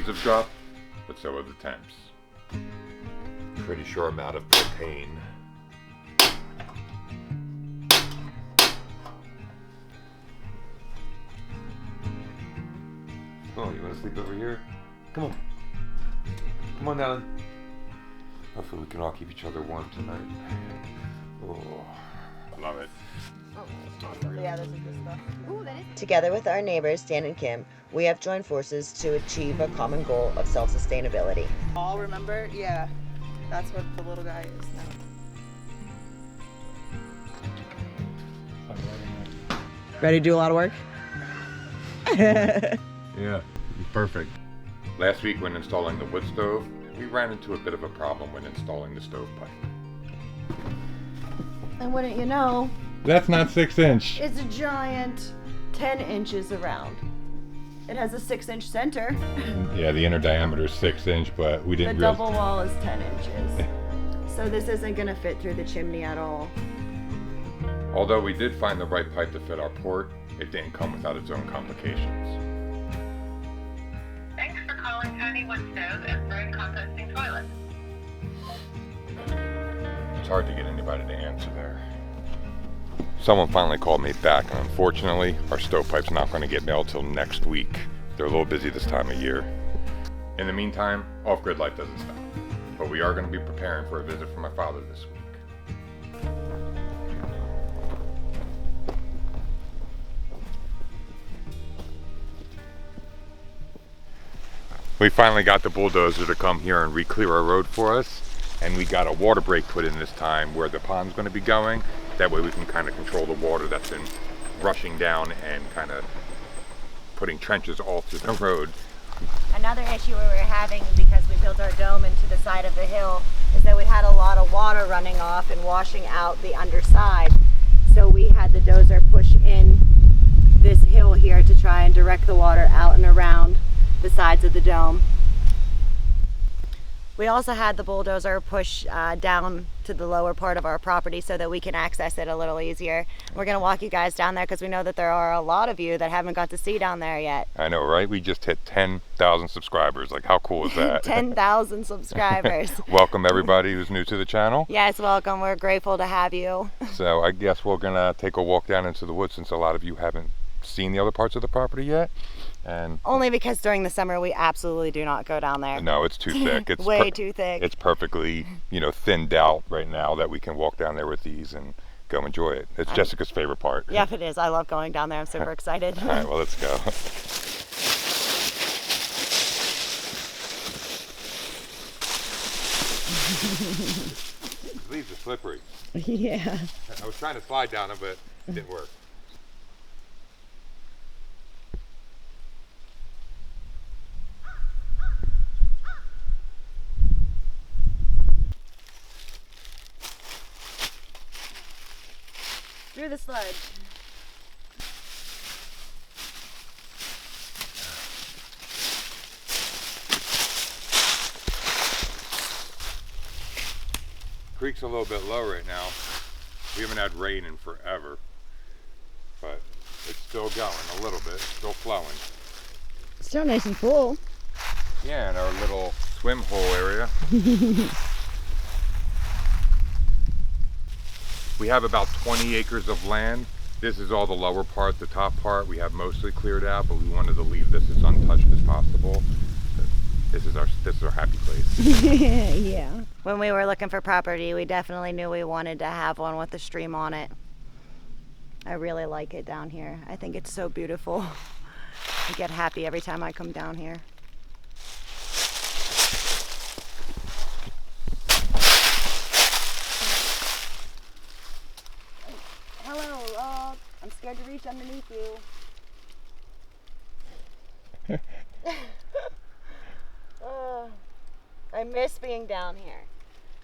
prices have dropped, but so have the temps. Pretty sure I'm out of propane. Oh, you want to sleep over here? Come on. Come on, Alan. Hopefully we can all keep each other warm tonight. Oh, I love it. Yeah, this is good stuff. Together with our neighbors, Dan and Kim, we have joined forces to achieve a common goal of self-sustainability. All remember? Yeah, that's what the little guy is now. Ready to do a lot of work? Yeah, perfect. Last week when installing the wood stove, we ran into a bit of a problem when installing the stovepipe. And wouldn't you know, That's not 6-inch. it's a giant 10 inches around. It has a 6-inch center. Yeah, the inner diameter is 6-inch, but we The didn't double wall is 10 inches. So this isn't gonna fit through the chimney at all. Although we did find the right pipe to fit our port, it didn't come without its own complications. Thanks for calling Tiny Wood Stove and Road Composting Toilet. It's hard to get anybody to answer there. Someone finally called me back, and unfortunately, our stovepipe's not going to get mailed till next week. They're a little busy this time of year. In the meantime, off-grid life doesn't stop. But we are going to be preparing for a visit from my father this week. We finally got the bulldozer to come here and re-clear our road for us, and we got a water break put in this time where the pond's going to be going. That way we can kind of control the water that's been rushing down and kind of putting trenches all through the road. Another issue we were having, because we built our dome into the side of the hill, is that we had a lot of water running off and washing out the underside. So we had the dozer push in this hill here to try and direct the water out and around the sides of the dome. We also had the bulldozer push down to the lower part of our property so that we can access it a little easier. We're going to walk you guys down there because we know that there are a lot of you that haven't got to see down there yet. I know, right? We just hit 10,000 subscribers. Like, how cool is that? 10,000 subscribers. Welcome everybody who's new to the channel. Yes, welcome. We're grateful to have you. So I guess we're gonna take a walk down into the woods since a lot of you haven't seen the other parts of the property yet. And Only because during the summer we absolutely do not go down there. no, it's too thick. It's way too thick. It's perfectly, thinned out right now that we can walk down there with ease and go enjoy it. It's Jessica's favorite part. Yep, it is. I love going down there. I'm super excited. All right, well, let's go. These leaves are slippery. Yeah. I was trying to slide down them, but it didn't work. Through the sludge. Creek's a little bit low right now. We haven't had rain in forever, but it's still going a little bit, still flowing. Still nice and full. Yeah, in our little swim hole area. We have about 20 acres of land. This is all the lower part. The top part we have mostly cleared out, but we wanted to leave this as untouched as possible. This is our happy place. Yeah. When we were looking for property, we definitely knew we wanted to have one with a stream on it. I really like it down here. I think it's so beautiful. I get happy every time I come down here. Hello, log. I'm scared to reach underneath you. I miss being down here.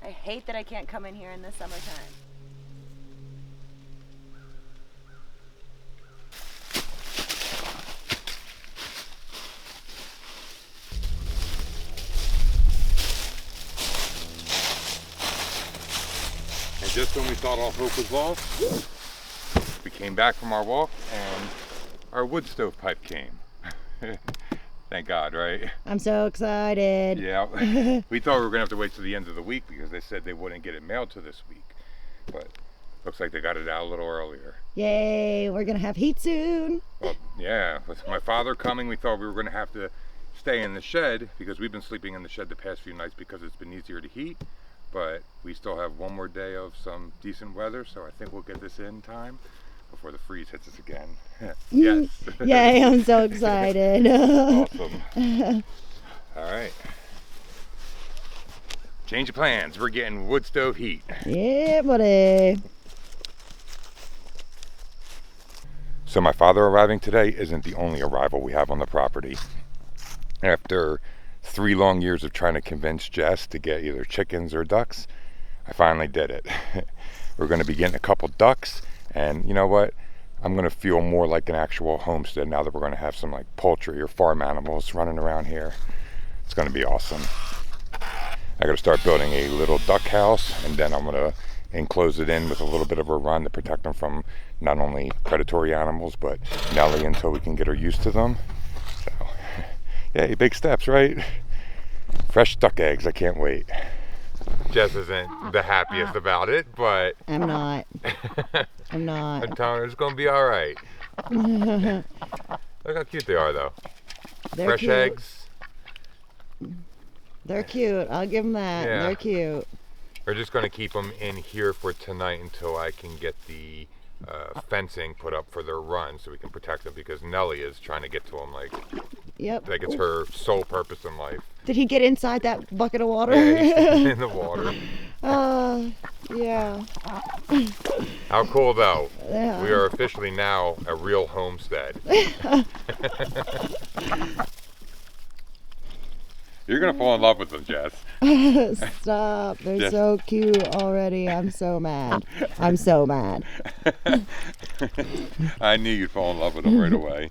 I hate that I can't come in here in the summertime. And just when we thought all hope was lost, we came back from our walk and our wood stovepipe came. Thank God, right? I'm so excited. Yeah. We thought we were going to have to wait till the end of the week because they said they wouldn't get it mailed to this week. But looks like they got it out a little earlier. Yay, we're gonna have heat soon. Well, yeah, with my father coming, we thought we were going to have to stay in the shed because we've been sleeping in the shed the past few nights because it's been easier to heat. But we still have one more day of some decent weather, so I think we'll get this in time before the freeze hits us again. Yes. Yay, I'm so excited. Awesome. All right. Change of plans. We're getting wood stove heat. Yeah, buddy. So my father arriving today isn't the only arrival we have on the property. After 3 long years of trying to convince Jess to get either chickens or ducks, I finally did it. We're going to be getting a couple ducks, and you know what? I'm going to feel more like an actual homestead now that we're going to have some like poultry or farm animals running around here. It's going to be awesome. I got to start building a little duck house, and then I'm going to enclose it in with a little bit of a run to protect them from not only predatory animals but Nellie until we can get her used to them. So, yay, big steps, right? Fresh duck eggs, I can't wait. Jess isn't the happiest about it, but I'm not. I'm not. I'm telling her it's gonna be all right. Look how cute they are, though. They're Fresh cute. eggs. They're cute. I'll give them that. Yeah. They're cute. We're just gonna keep them in here for tonight until I can get the fencing put up for their run so we can protect them, because Nellie is trying to get to them like Yep. it's her sole purpose in life. Did he get inside that bucket of water? Yeah, he's in the water. Yeah. How cool though. Yeah. We are officially now a real homestead. You're gonna fall in love with them, Jess. Stop. They're Yes. so cute already. I'm so mad. I'm so mad. I knew you'd fall in love with them right away.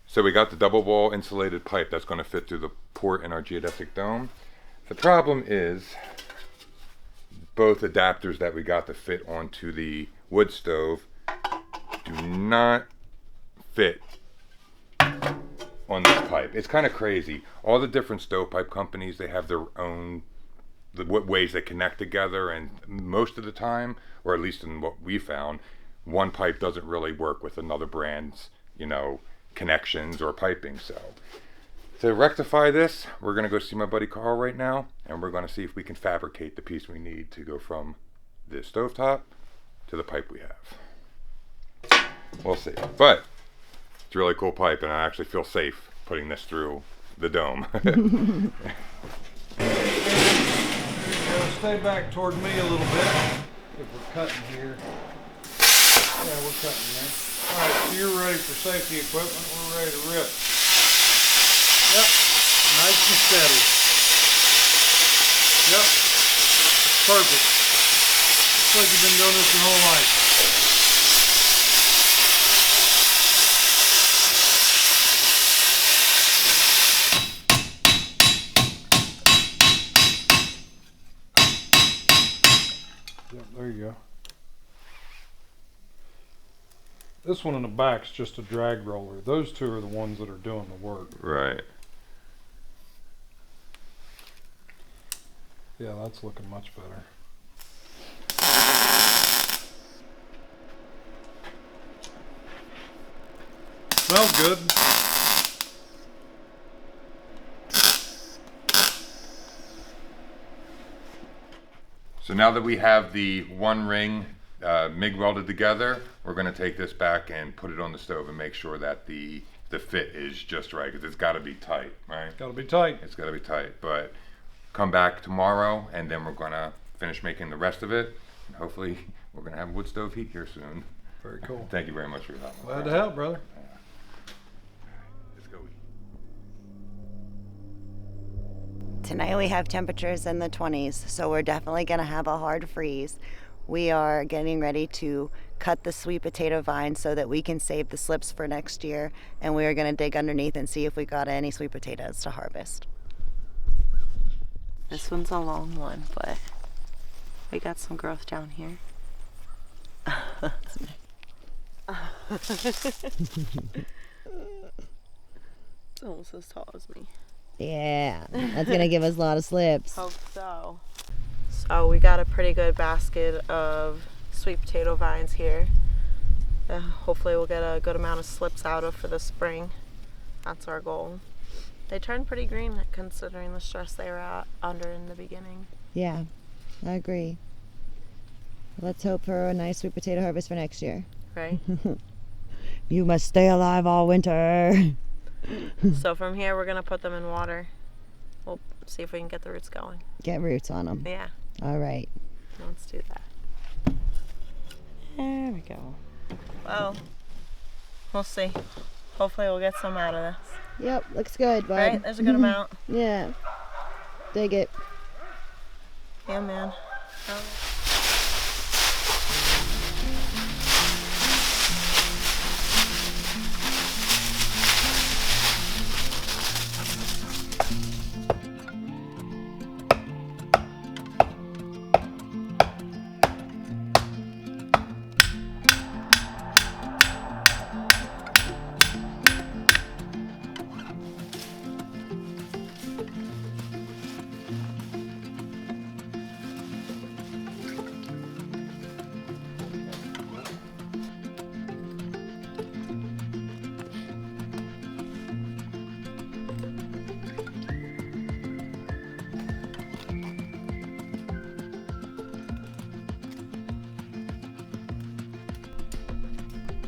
So we got the double wall insulated pipe that's going to fit through the port in our Geodesic Dome. The problem is both adapters that we got to fit onto the wood stove do not fit on this pipe. It's kind of crazy. All the different stovepipe companies, they have their own ways they connect together, and most of the time, or at least in what we found, one pipe doesn't really work with another brand's, connections or piping. So to rectify this, we're going to go see my buddy Carl right now, and we're going to see if we can fabricate the piece we need to go from the stovetop to the pipe we have. We'll see. But it's a really cool pipe, and I actually feel safe putting this through the dome. Stay back toward me a little bit if we're cutting here. Yeah, we're cutting there. Alright, so you're ready for safety equipment. We're ready to rip. Yep, nice and steady. Yep, perfect. Looks like you've been doing this your whole life. Yep, there you go. This one in the back's just a drag roller. Those two are the ones that are doing the work. Right. Yeah, that's looking much better. Smells good. So now that we have the one ring MIG welded together, we're going to take this back and put it on the stove and make sure that the fit is just right, because it's got to be tight, right? Got to be tight. It's got to be tight. But come back tomorrow, and then we're going to finish making the rest of it. And hopefully we're going to have wood stove heat here soon. Very cool. Thank you very much for your help. Glad to help, brother. Let's go eat. Tonight we have temperatures in the 20s, so we're definitely going to have a hard freeze. We are getting ready to cut the sweet potato vine so that we can save the slips for next year, and we are going to dig underneath and see if we got any sweet potatoes to harvest. This one's a long one, but we got some growth down here. It's almost as tall as me. Yeah, that's going to give us a lot of slips. Hope so. So we got a pretty good basket of sweet potato vines here. Hopefully we'll get a good amount of slips out of for the spring. That's our goal. They turned pretty green considering the stress they were under in the beginning. Yeah, I agree. Let's hope for a nice sweet potato harvest for next year. Right? You must stay alive all winter. So from here we're gonna put them in water. We'll see if we can get the roots going. Get roots on them. Yeah, All right. let's do that. There we go. Well, we'll see. Hopefully we'll get some out of this. Yep, looks good, bud. Right? There's a good amount. Yeah. Dig it. Yeah, man.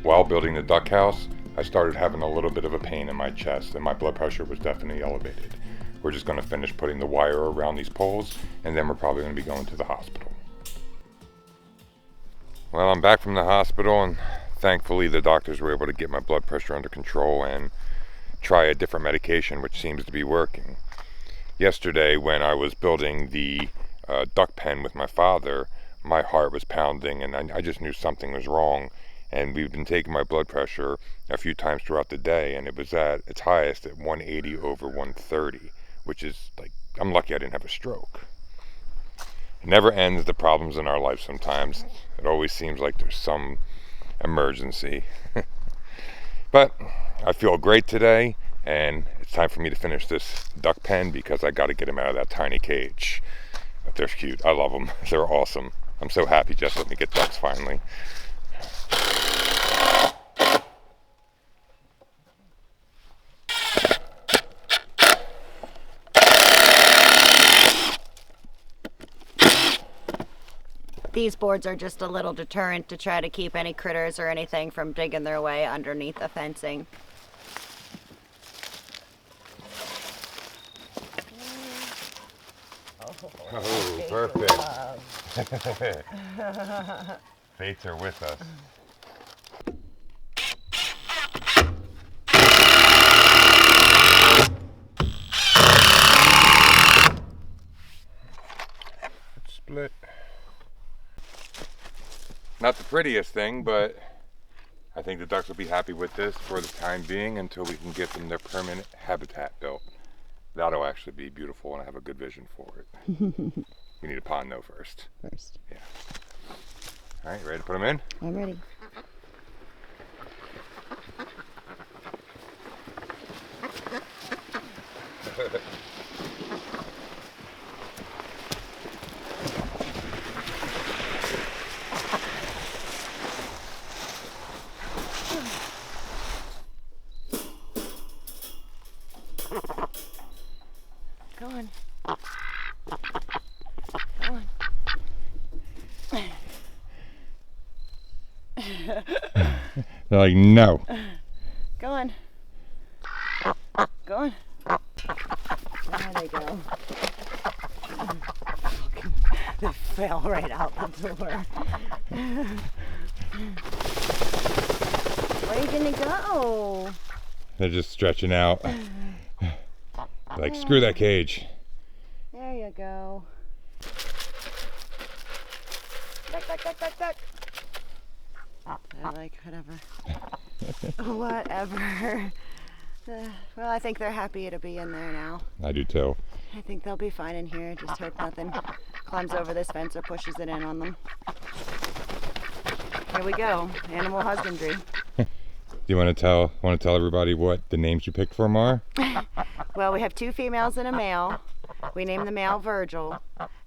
While building the duck house, I started having a little bit of a pain in my chest and my blood pressure was definitely elevated. We're just going to finish putting the wire around these poles and then we're probably going to be going to the hospital. Well, I'm back from the hospital and thankfully the doctors were able to get my blood pressure under control and try a different medication which seems to be working. Yesterday when I was building the duck pen with my father, my heart was pounding and I just knew something was wrong. And we've been taking my blood pressure a few times throughout the day and it was at its highest at 180/130, which is like, I'm lucky I didn't have a stroke. It never ends, the problems in our life sometimes. It always seems like there's some emergency. But I feel great today and it's time for me to finish this duck pen because I got to get him out of that tiny cage. But they're cute, I love them, they're awesome. I'm so happy Jess let me get ducks finally. These boards are just a little deterrent to try to keep any critters or anything from digging their way underneath the fencing. Oh, perfect. Fates are with us. Split. Not the prettiest thing, but I think the ducks will be happy with this for the time being until we can get them their permanent habitat built. That'll actually be beautiful and I have a good vision for it. We need a pond though first. Yeah. All right, ready to put them in? I'm ready. Go on. Go on. They're like, no. Go on. Go on. There they go. They fell right out the door. Where did it go? They're just stretching out. Like, screw that cage. There you go. Duck, duck, duck, duck, duck. They're like, whatever. Whatever. Well, I think they're happy to be in there now. I do too. I think they'll be fine in here. Just hope nothing climbs over this fence or pushes it in on them. Here we go. Animal husbandry. Do you want to tell everybody what the names you picked for them are? Well, we have 2 females and a male. We named the male Virgil,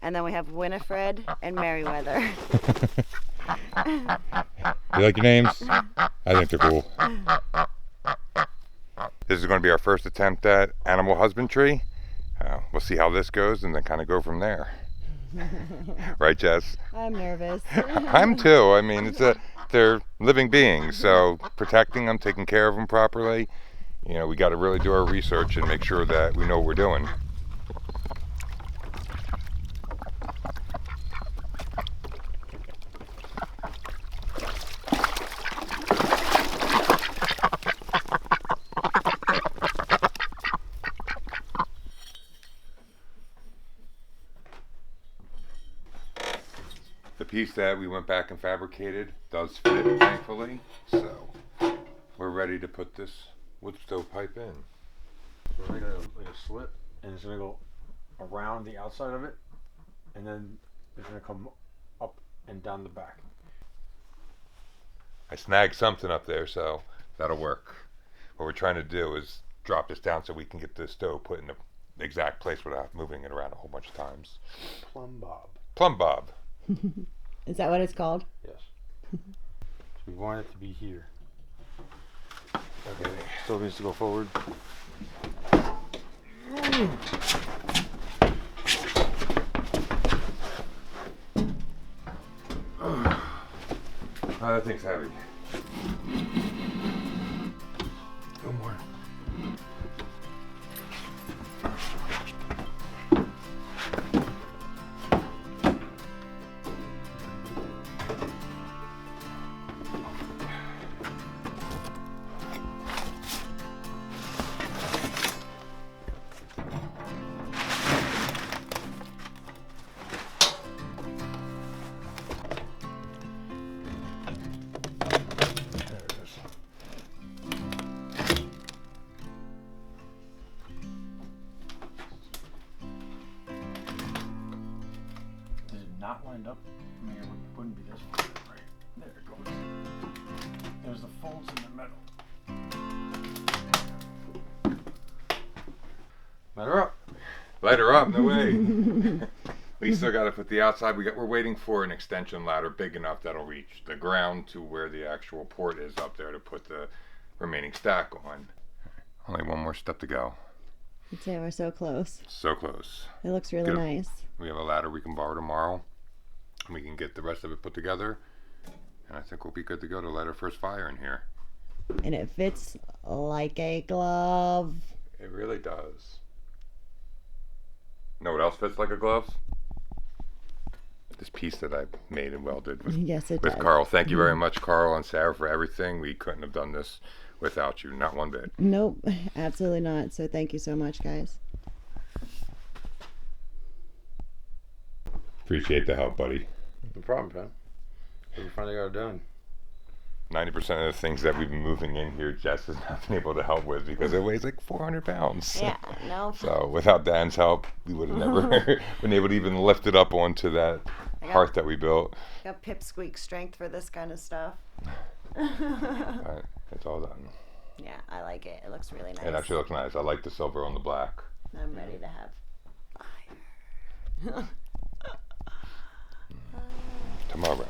and then we have Winifred and Merriweather. You like your names? I think they're cool. This is going to be our first attempt at animal husbandry. We'll see how this goes and then kind of go from there. Right, Jess? I'm nervous. I'm too. I mean, they're living beings, so protecting them, taking care of them properly, you know, we got to really do our research and make sure that we know what we're doing. The piece that we went back and fabricated does fit, thankfully, so we're ready to put this wood stovepipe in. So we're gonna like a slit, and it's gonna go around the outside of it, and then it's gonna come up and down the back. I snagged something up there, so that'll work. What we're trying to do is drop this down so we can get the stove put in the exact place without moving it around a whole bunch of times. Plumb bob. Plumb bob. Is that what it's called? Yes. So we want it to be here. Okay. Stove needs to go forward. Oh, that thing's heavy. No more. Not lined up. I mean, it wouldn't be this one. Right there it goes. There's the folds in the middle. Let her up. Light her up, no way. We still got to put the outside. We're waiting for an extension ladder big enough that'll reach the ground to where the actual port is up there to put the remaining stack on. Only one more step to go. I'd say we're so close. So close. It looks really nice. We have a ladder we can borrow tomorrow, and we can get the rest of it put together, and I think we'll be good to go to light our first fire in here. And it fits like a glove. It really does. Know what else fits like a glove? This piece that I made and welded with, Yes, it with does. Carl. Thank you very much, Carl and Sarah, for everything. We couldn't have done this without you, not one bit. Nope, absolutely not. So thank you so much, guys. Appreciate the help, buddy. No problem, man. We finally got it done. 90% of the things that we've been moving in here, Jess has not been able to help with because it weighs like 400 pounds. Yeah, no. So without Dan's help, we would have never been able to even lift it up onto that hearth that we built. Got pipsqueak strength for this kind of stuff. But it's all done. Yeah, I like it. It looks really nice. It actually looks nice. I like the silver on the black. I'm ready to have fire. Tomorrow.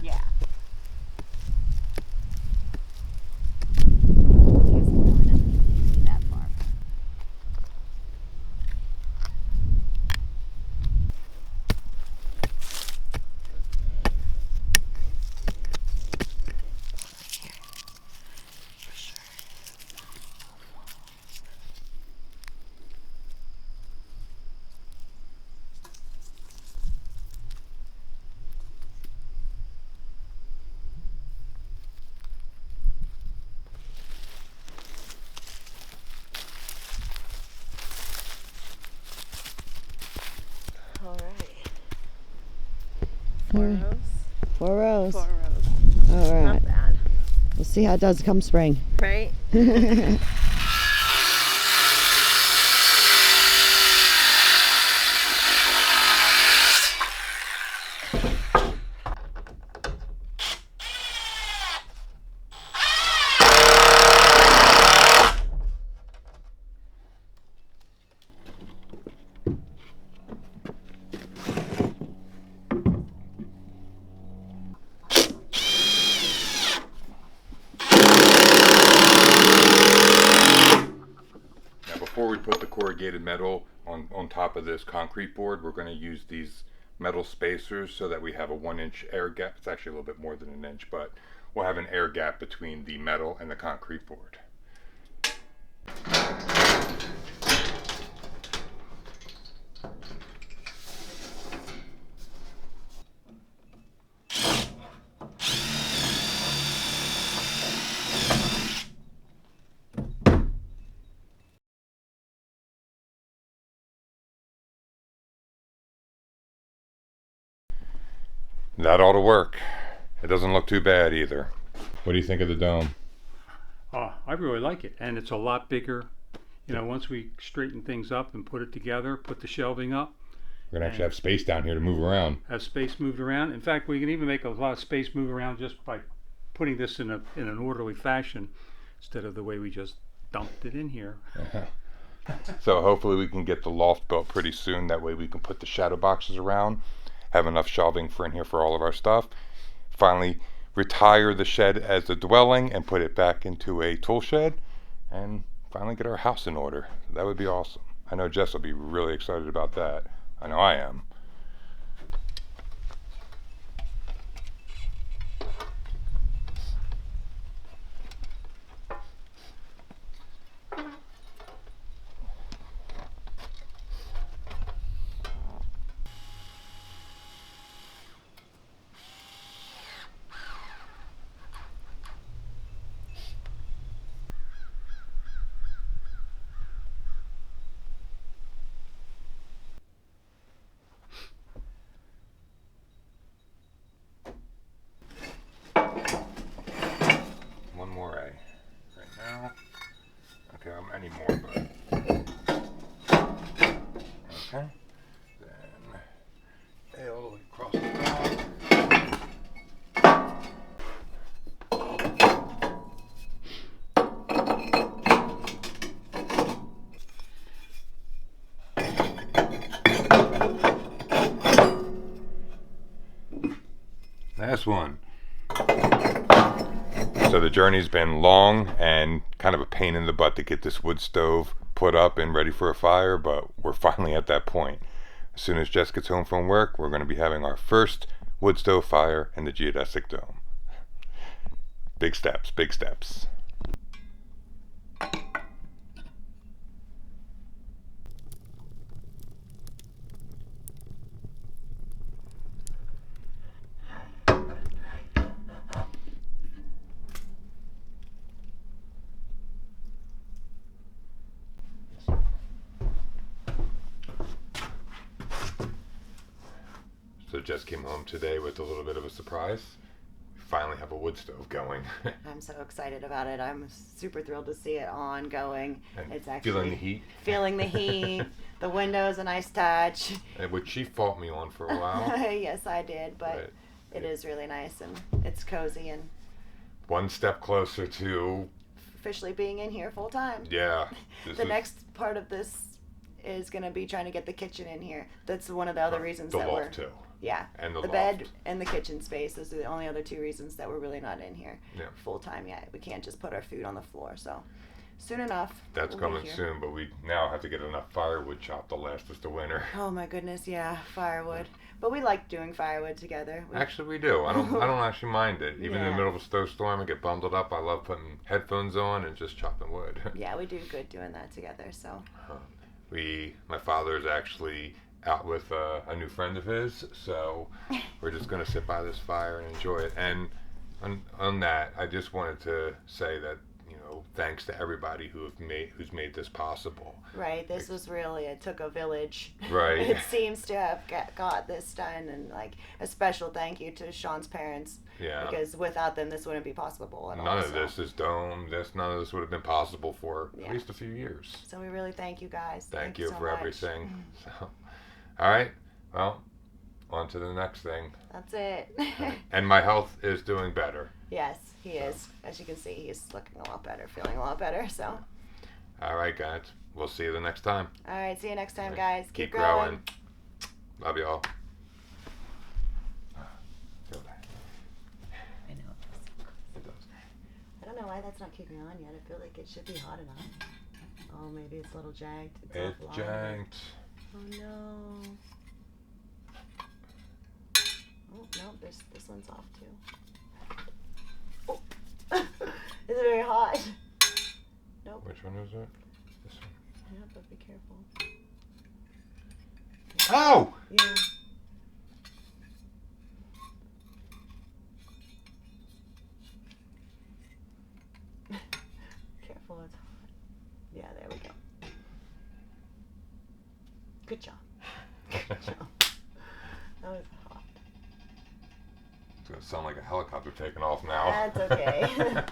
Yeah. That far. 4 Alright. rows. 4 rows. 4 rows. All right. Not bad, We'll see how it does come spring. right? Before we put the corrugated metal on top of this concrete board, we're going to use these metal spacers so that we have a 1-inch air gap. It's actually a little bit more than an inch, but we'll have an air gap between the metal and the concrete board. That ought to work. It doesn't look too bad either. What do you think of the dome? I really like it, and it's a lot bigger. You know, once we straighten things up and put it together, put the shelving up, We're going to actually have space down here to move around. have space moved around. In fact, we can even make a lot of space move around just by putting this in an orderly fashion instead of the way we just dumped it in here. So hopefully we can get the loft built pretty soon. That way we can put the shadow boxes around, have enough shelving for in here for all of our stuff. Finally retire the shed as a dwelling and put it back into a tool shed, and finally get our house in order. That would be awesome. I know Jess will be really excited about that. I know I am. One more A right now. Okay, I'm any more, but okay. Then A all the way across the top. Last one. So the journey's been long and kind of a pain in the butt to get this wood stove put up and ready for a fire, but we're finally at that point. As soon as Jess gets home from work, we're going to be having our first wood stove fire in the Geodesic Dome. Big steps, big steps. So Jess came home today with a little bit of a surprise. We finally have a wood stove going. I'm so excited about it. I'm super thrilled to see it on going. And It's actually feeling the heat. Feeling the heat. The window's a nice touch. Which she fought me on for a while. Yes, I did, but it is really nice and it's cozy and One step closer to, officially being in here full time. yeah. The next part of this is going to be trying to get the kitchen in here. That's one of the other reasons the that loft too. Yeah. And the bed loft. and the kitchen space. Those are the only other 2 reasons that we're really not in here Yeah. full time yet. We can't just put our food on the floor. So soon enough. That's we'll be coming here. soon, but we now have to get enough firewood chopped to last us the winter. Oh my goodness, yeah, firewood. But we like doing firewood together. Actually, we do. I don't actually mind it. Even in the Yeah. middle of a snowstorm, I get bundled up. I love putting headphones on and just chopping wood. Yeah, we do good doing that together. So My father is actually out with a new friend of his, so we're just gonna sit by this fire and enjoy it. And on that, I just wanted to say that you know, thanks to everybody who's made this possible. Right. This was really, it took a village. Right. It seems to have got this done, and like a special thank you to Sean's parents. Yeah. Because without them, this wouldn't be possible at all. None of this is dome. None of this would have been possible for Yeah. at least a few years. So we really thank you guys. Thank you so for much. everything. So, all right. Well, on to the next thing. That's it. And my health is doing better. Yes, he is. As you can see, he's looking a lot better, feeling a lot better. So. All right, guys. We'll see you the next time. All right. See you next time, All right. guys. Keep growing. Love you all. I know. It does. I don't know why that's not kicking on yet. I feel like it should be hot enough. Oh, maybe it's a little jagged. It's offline. janked. Oh no. Oh no, this one's off too. Oh. Is it very hot? Nope. Which one is it? This one. Yeah, but be careful. Oh! Yeah. Careful, it's hot. Yeah, there we go. Good job. Good job. That was hot. It's gonna sound like a helicopter taking off now. That's okay.